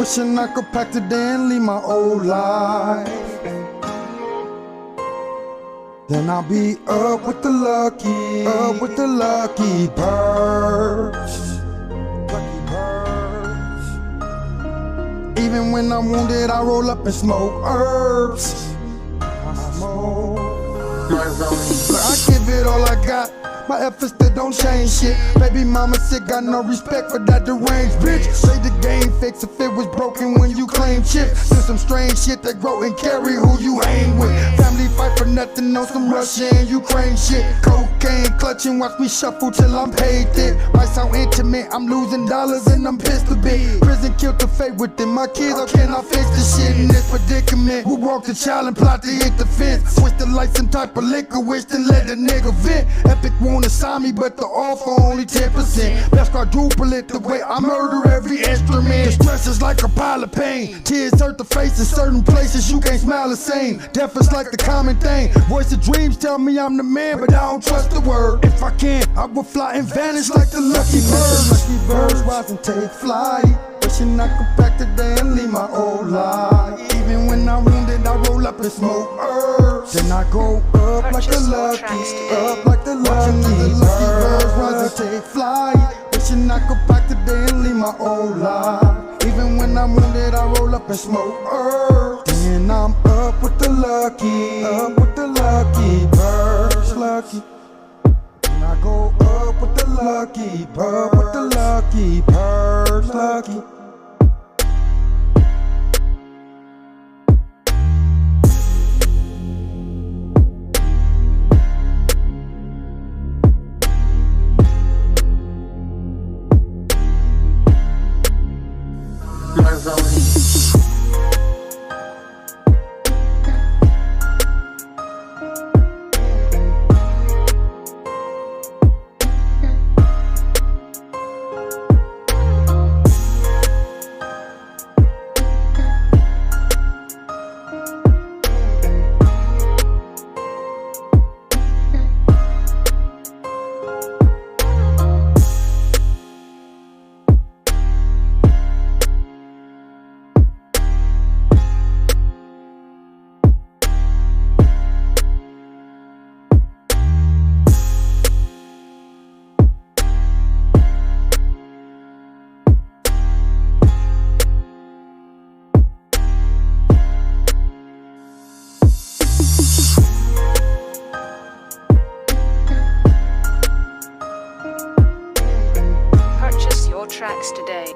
Wishing I could pack today and leave my old life. Then I'll be up with the lucky birds. Lucky birds. Even when I'm wounded, I roll up and smoke herbs. I smoke. I give it all I got. My efforts that don't change shit. Baby mama sick, got no respect for that deranged bitch. Say the game fixed if it was broken when you claim chips. There's some strange shit that grow and carry who you hang with. Family fight for nothing on some Russia and Ukraine shit. Cocaine clutching, watch me shuffle till I'm paid thick. Might sound intimate, I'm losing dollars and I'm pissed a bit. Prison killed the fate within my kids, how can I fix this shit in this predicament? Who walked the child and plot to hit the fence? Switch the light, some type of liquor, wish to let the nigga vent. Epic wanna sign me, but the offer only 10%. Best quadruple it the way I murder every instrument. The stress is like a pile of pain. Tears hurt the face in certain places, you can't smile the same. Death is like the common thing. Voice of dreams tell me I'm the man, but I don't trust the word. If I can, I will fly and vanish like the lucky birds. Lucky birds rise and take flight. Wishing I could pack today and leave my old life. Even when I'm wounded, I roll up and smoke herbs. Then I go up like the lucky birds rise and take flight. Wishing I could pack today and leave my old life. Even when I'm wounded, I roll up and smoke herbs. Then I'm up with the lucky birds. Lucky. And I go up with the lucky birds. Lucky. Purchase your tracks today.